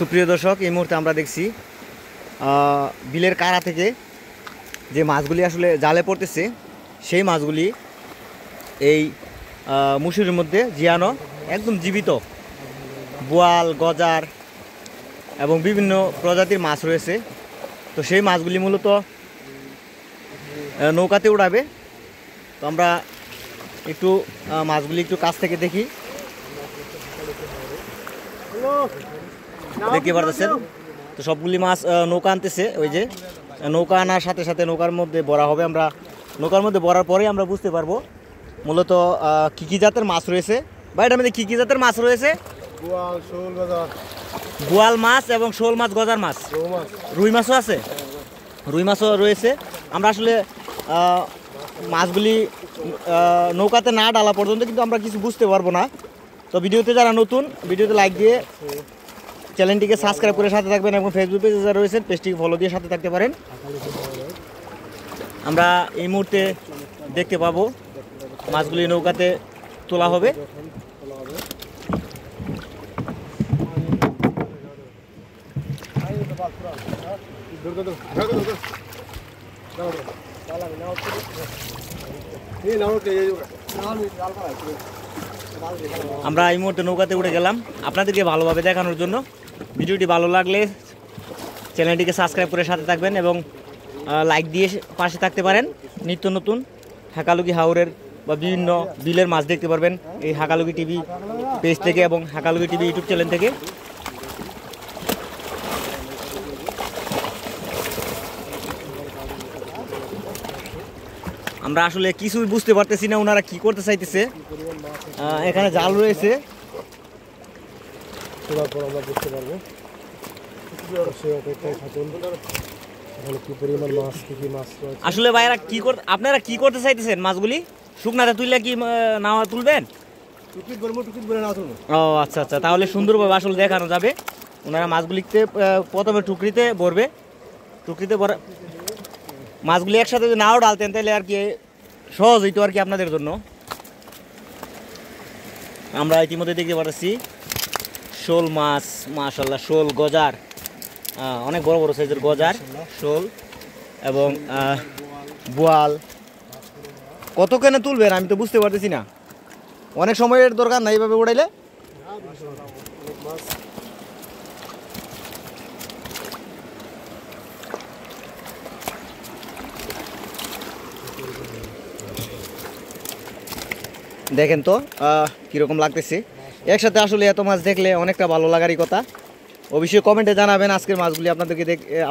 সুপ্রিয় দর্শক, এই মুহূর্তে আমরা দেখছি বিলের কারা থেকে যে মাছগুলি আসলে জালে পড়তেছে সেই মাছগুলি এই মুসুরির মধ্যে জিয়ানো একদম জীবিত। বোয়াল, গজার এবং বিভিন্ন প্রজাতির মাছ রয়েছে। তো সেই মাছগুলি মূলত নৌকাতে উড়াবে। তো আমরা একটু মাছগুলি একটু কাছ থেকে দেখি। দেখতে পারতেছেন তো সবগুলি মাছ নৌকা আনতেছে। ওই যে নৌকা আনার সাথে সাথে নৌকার মধ্যে ভরা হবে। আমরা নৌকার মধ্যে ভরার পরেই আমরা বুঝতে পারবো মূলত কী কী জাতের মাছ রয়েছে বা এটার মধ্যে কী কী জাতের মাছ রয়েছে। বোয়াল মাছ এবং শোল মাছ, গজার মাছ, রুই মাছও আছে, রুই মাছও রয়েছে। আমরা আসলে মাছগুলি নৌকাতে না ডালা পর্যন্ত কিন্তু আমরা কিছু বুঝতে পারবো না। তো ভিডিওতে যারা নতুন, ভিডিওতে লাইক দিয়ে চ্যানেলটিকে সাবস্ক্রাইব করে সাথে থাকবেন এবং ফেসবুক পেজে যারা রয়েছেন পেজটিকে ফলো দিয়ে সাথে থাকতে পারেন। আমরা এই মুহূর্তে দেখতে পাবো মাছগুলি নৌকাতে তোলা হবে। আমরা এই মুহূর্তে নৌকাতে উঠে গেলাম আপনাদেরকে ভালোভাবে দেখানোর জন্য। ভিডিওটি ভালো লাগলে চ্যানেলটিকে সাবস্ক্রাইব করে সাথে থাকবেন এবং লাইক দিয়ে পাশে থাকতে পারেন। নিত্য নতুন হাকালুকি হাওরের বা বিভিন্ন বিলের মাছ দেখতে পারবেন এই হাকালুকি টিভি পেজ থেকে এবং হাকালুকি টিভি ইউটিউব চ্যানেল থেকে। আমরা আসলে কিছুই বুঝতে পারতেছি না ওনারা কি করতে চাইতেছে। এখানে জাল রয়েছে, আসলে ভাইরা কি আপনারা কি করতে চাইতেছেন? মাছগুলি শুকনাতে তুললে কি না তুলবেন? ও আচ্ছা আচ্ছা, তাহলে সুন্দরভাবে আসলে দেখানো যাবে। ওনারা মাছগুলিতে প্রথমে টুকরিতে ভরবে, টুকরিতে ভরা মাছগুলি একসাথে যদি নাও ডালতেন তাহলে আর কি সহজ হইতো আর কি আপনাদের জন্য। আমরা ইতিমধ্যে দেখতে পাচ্ছি শোল মাছ, মাশাআল্লাহ, শোল, গজার, অনেক বড় বড় সাইজের গজার, শোল এবং বোয়াল। কত কেন তুলবেন আমি তো বুঝতে পারতেছি না। অনেক সময়ের দরকার না এইভাবে উড়াইলে। দেখেন তো কীরকম লাগতেছে। একসাথে আসলে এত মাছ দেখলে অনেকটা ভালো লাগারই কথা। অবশ্যই কমেন্টে জানাবেন আজকের মাছগুলি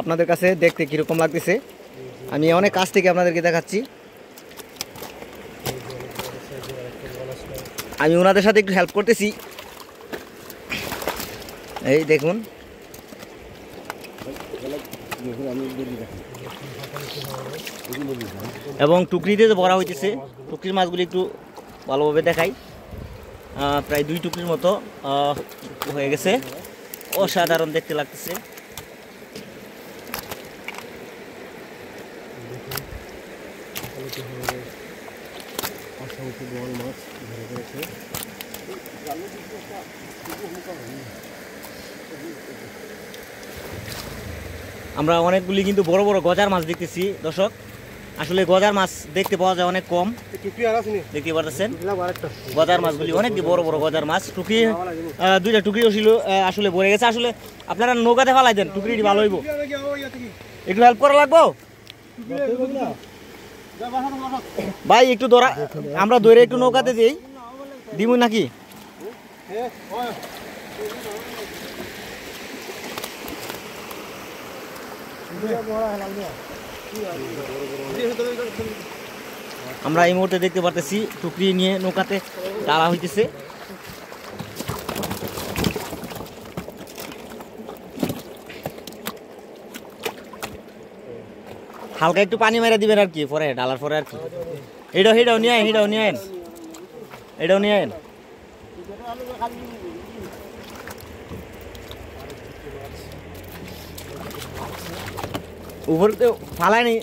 আপনাদের কাছে দেখতে কীরকম লাগতেছে। আমি অনেক কাছ থেকে আপনাদেরকে দেখাচ্ছি। আমি ওনাদের সাথে একটু হেল্প করতেছি। এই দেখুন, এবং টুকরিতে যে ভরা হইতেছে, টুকরির মাছগুলি একটু ভালোভাবে দেখাই। প্রায় 2 টুকরির মতো হয়ে গেছে। অসাধারণ দেখতে লাগতেছে। আমরা অনেকগুলি কিন্তু বড় বড় গজার মাছ দেখতেছি দর্শক। আসলে গজার মাছ দেখতে পাওয়া যায় অনেক কম। দেখতে পাচ্ছেন গজার মাছগুলি অনেক বড় বড় গজার মাছ। টুকরি 2টা টুকরিও ছিল, আসলে ভরে গেছে। আসলে আপনারা নৌকাতে ফালাই দেন, টুকরিটি ভালো হইব। একটু হেল্প করা লাগবো ভাই, একটু ধরা, আমরা ধরে একটু নৌকাতে দিই দিব নাকি? আমরা এই মুহূর্তে দেখতে পারতেছি টুকরি নিয়ে নৌকাতে ডালা হইতেছে। হালকা একটু পানি মেরে দিবেন আর কি পরে ডালার পরে আর কি। এটাও নিয়ে আইন, এটাও নিয়ে আইন। উপরে ফালায়নি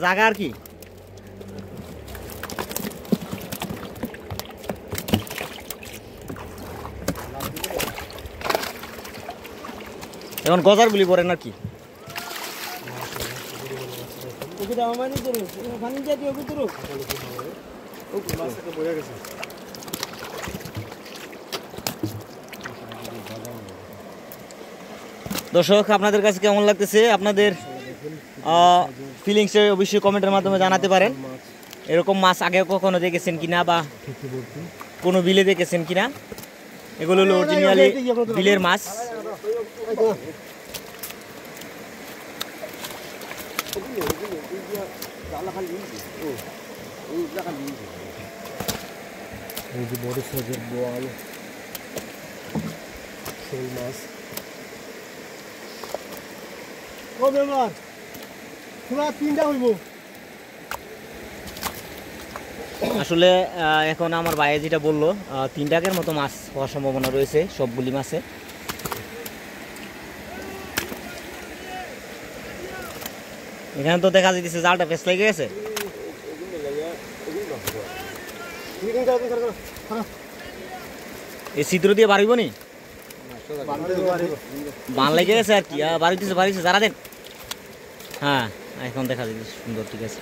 জায়গা আর কি। এখন গজারগুলি পড়ে নাকি? দর্শক আপনাদের কাছে কেমন লাগতেছে, আপনাদের ফিলিংসে অবশ্যই কমেন্টের মাধ্যমে জানাতে পারেন। এরকম মাছ আগে কখনো দেখেছেন কিনা বা কোনো বিলে দেখেছেন কিনা। এগুলো হলো অরিজিনালি বিলের মাছ। বড় সাইজের বোয়াল, শোল মাছ। ও বেমার পুরা 3টা হইব। আসলে এখন আমার ভাই যেটা বললো 3 টাকার মতো মাছ হওয়ার সম্ভাবনা রয়েছে সবগুলি মাছে। এখানে তো দেখা যাইতেছে জালটা ফেস লেগে গেছে। এই ছিদ্র দিয়ে বাড়িব নি, বান লেগে গেছে আর কি। বাড়িতেছে যারা দেন। হ্যাঁ এখন দেখা যাচ্ছে সুন্দর, ঠিক আছে।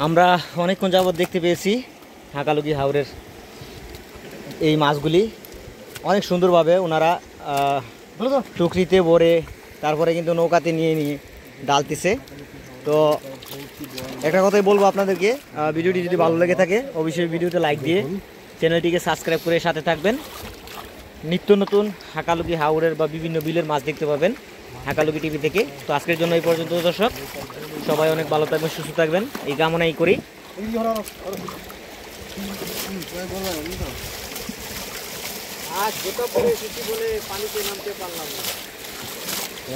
আমরা অনেকক্ষণ যাবৎ দেখতে পেয়েছি হাকালুকি হাওরের এই মাছগুলি অনেক সুন্দরভাবে ওনারা টুকরিতে ভরে তারপরে কিন্তু নৌকাতে নিয়ে ডালতেছে। তো একটা কথাই বলবো আপনাদেরকে, ভিডিওটি যদি ভালো লেগে থাকে অবশ্যই ভিডিওতে লাইক দিয়ে চ্যানেলটিকে সাবস্ক্রাইব করে সাথে থাকবেন। নিত্য নতুন হাকালুকি হাওরের বা বিভিন্ন বিলের মাছ দেখতে পাবেন হাকালুকি টিভি থেকে। তো আজকের জন্য এই পর্যন্ত দর্শক, সবাই অনেক ভালো থাকবেন, সুস্থ থাকবেন এই কামনাই করি।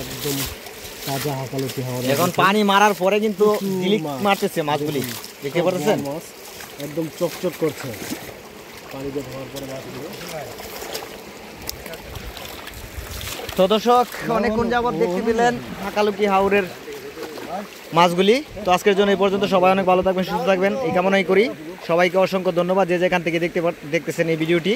একদম তাজা হাকালুকি হাওর। এখন পানি মারার পরে কিন্তু ঝিলিক মারতেছে মাছগুলি, দেখতে পাচ্ছেন মাছ একদম চকচক করছে পানিতে ধোয়ার পরে মাছগুলো। তো দর্শক অনেকক্ষণ যাবত দেখতে পেলেন হাকালুকি হাওরের মাছগুলি। তো আজকের জন্য এই পর্যন্ত, সবাই অনেক ভালো থাকবেন, সুস্থ থাকবেন এই কামনাই করি। সবাইকে অসংখ্য ধন্যবাদ যে যেখান থেকে দেখতেছেন এই ভিডিওটি।